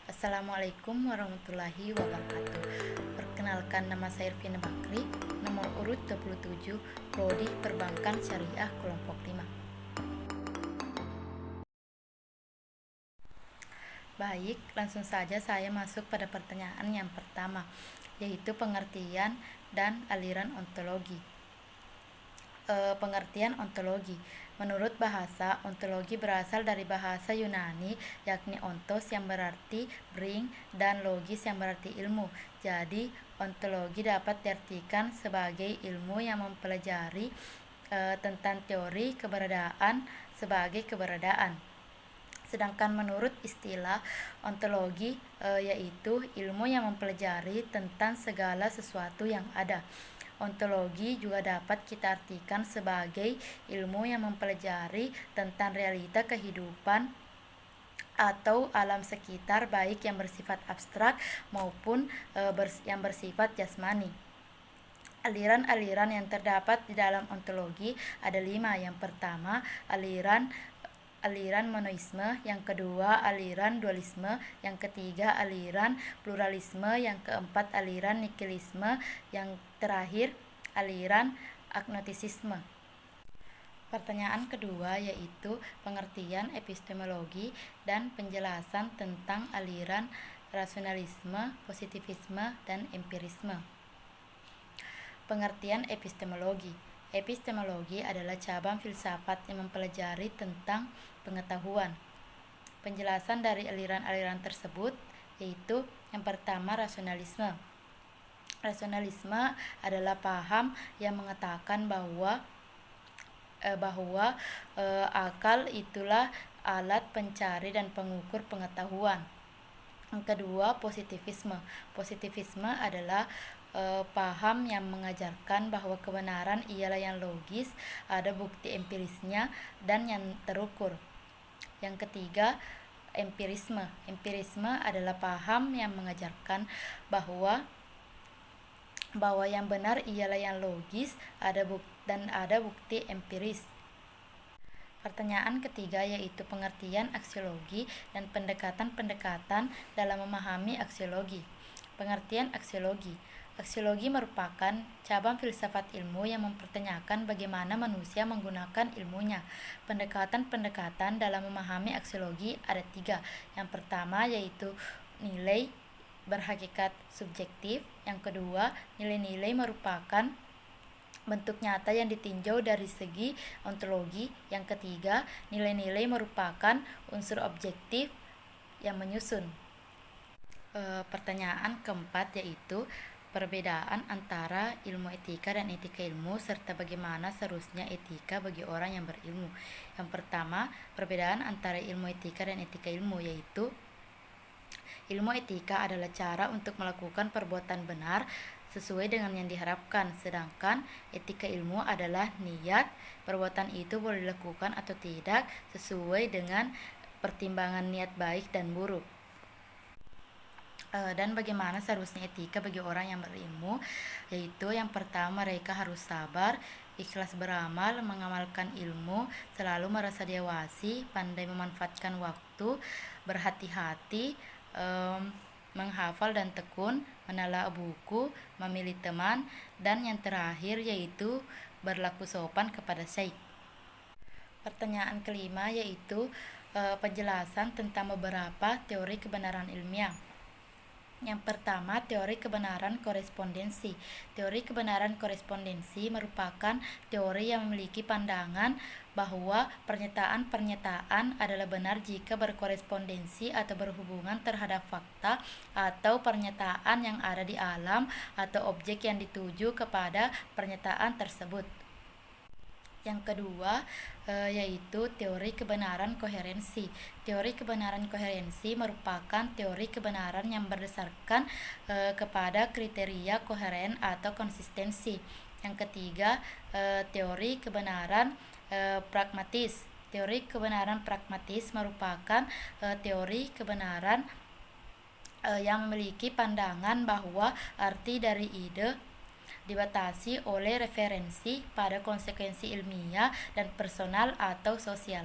Assalamualaikum warahmatullahi wabarakatuh. Perkenalkan, nama saya Irvina Bakri, nomor urut 27, Prodi Perbankan Syariah kelompok 5. Baik, langsung saja saya masuk pada pertanyaan yang pertama, yaitu pengertian dan aliran ontologi. Pengertian ontologi. Menurut bahasa, ontologi berasal dari bahasa Yunani, yakni ontos yang berarti bring dan logis yang berarti ilmu. Jadi, ontologi dapat diartikan sebagai ilmu yang mempelajari tentang teori keberadaan sebagai keberadaan. Sedangkan menurut istilah ontologi yaitu ilmu yang mempelajari tentang segala sesuatu yang ada. Ontologi juga dapat kita artikan sebagai ilmu yang mempelajari tentang realita kehidupan atau alam sekitar, baik yang bersifat abstrak maupun yang bersifat jasmani. Aliran-aliran yang terdapat di dalam ontologi ada 5. Yang pertama, aliran monoisme, yang kedua aliran dualisme, yang ketiga aliran pluralisme, yang keempat aliran nihilisme, yang terakhir aliran agnostisisme. Pertanyaan kedua yaitu pengertian epistemologi dan penjelasan tentang aliran rasionalisme, positivisme, dan empirisme. Pengertian epistemologi. Epistemologi adalah cabang filsafat yang mempelajari tentang pengetahuan. Penjelasan dari aliran-aliran tersebut yaitu yang pertama, rasionalisme. Rasionalisme adalah paham yang mengatakan bahwa akal itulah alat pencari dan pengukur pengetahuan. Yang kedua, positivisme. Positivisme adalah paham yang mengajarkan bahwa kebenaran ialah yang logis, ada bukti empirisnya, dan yang terukur. Yang ketiga, empirisme. Empirisme adalah paham yang mengajarkan bahwa yang benar ialah yang logis, dan ada bukti empiris. Pertanyaan ketiga yaitu pengertian aksiologi dan pendekatan-pendekatan dalam memahami aksiologi. Pengertian aksiologi. Aksiologi merupakan cabang filsafat ilmu yang mempertanyakan bagaimana manusia menggunakan ilmunya. Pendekatan-pendekatan dalam memahami aksiologi ada 3. Yang pertama yaitu nilai berhakikat subjektif. Yang kedua, nilai-nilai merupakan bentuk nyata yang ditinjau dari segi ontologi. Yang ketiga, nilai-nilai merupakan unsur objektif yang menyusun. Pertanyaan keempat yaitu perbedaan antara ilmu etika dan etika ilmu, serta bagaimana seharusnya etika bagi orang yang berilmu. Yang pertama, perbedaan antara ilmu etika dan etika ilmu yaitu ilmu etika adalah cara untuk melakukan perbuatan benar sesuai dengan yang diharapkan, sedangkan etika ilmu adalah niat perbuatan itu boleh dilakukan atau tidak sesuai dengan pertimbangan niat baik dan buruk. Dan bagaimana seharusnya etika bagi orang yang berilmu, yaitu yang pertama, mereka harus sabar, ikhlas beramal, mengamalkan ilmu, selalu merasa diawasi, pandai memanfaatkan waktu, berhati-hati, menghafal dan tekun, menelaah buku, memilih teman, dan yang terakhir yaitu berlaku sopan kepada syekh. Pertanyaan kelima yaitu penjelasan tentang beberapa teori kebenaran ilmiah. Yang pertama, teori kebenaran korespondensi. Teori kebenaran korespondensi merupakan teori yang memiliki pandangan bahwa pernyataan-pernyataan adalah benar jika berkorespondensi atau berhubungan terhadap fakta atau pernyataan yang ada di alam atau objek yang dituju kepada pernyataan tersebut. Yang kedua yaitu teori kebenaran koherensi. Teori kebenaran koherensi merupakan teori kebenaran yang berdasarkan kepada kriteria koheren atau konsistensi. Yang ketiga, teori kebenaran pragmatis. Teori kebenaran pragmatis merupakan teori kebenaran yang memiliki pandangan bahwa arti dari ide dibatasi oleh referensi pada konsekuensi ilmiah dan personal atau sosial.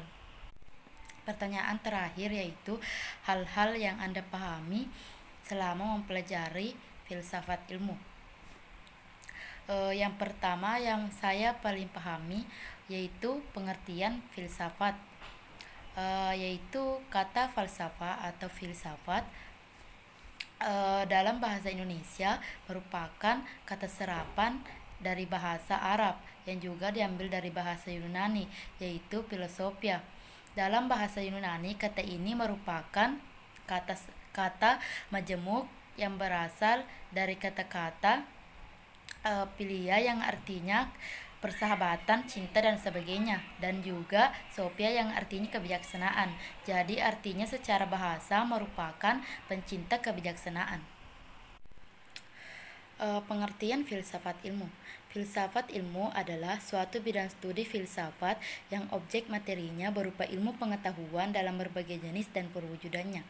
Pertanyaan terakhir yaitu hal-hal yang Anda pahami selama mempelajari filsafat ilmu. Yang pertama yang saya paling pahami yaitu pengertian filsafat, yaitu kata falsafah atau filsafat dalam bahasa Indonesia merupakan kata serapan dari bahasa Arab yang juga diambil dari bahasa Yunani, yaitu filosofia. Dalam bahasa Yunani, kata ini merupakan kata majemuk yang berasal dari kata-kata philia yang artinya persahabatan, cinta dan sebagainya, dan juga sophia yang artinya kebijaksanaan. Jadi artinya secara bahasa merupakan pencinta kebijaksanaan. Pengertian filsafat ilmu. Filsafat ilmu adalah suatu bidang studi filsafat yang objek materinya berupa ilmu pengetahuan dalam berbagai jenis dan perwujudannya.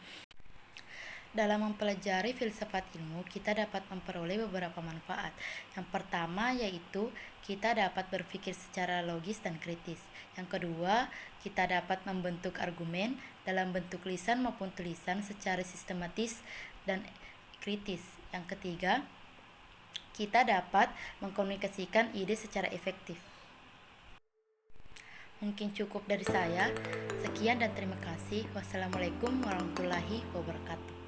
Dalam mempelajari filsafat ilmu, kita dapat memperoleh beberapa manfaat. Yang pertama yaitu kita dapat berpikir secara logis dan kritis. Yang kedua, kita dapat membentuk argumen dalam bentuk lisan maupun tulisan secara sistematis dan kritis. Yang ketiga, kita dapat mengkomunikasikan ide secara efektif. Mungkin cukup dari saya. Sekian dan terima kasih. Wassalamualaikum warahmatullahi wabarakatuh.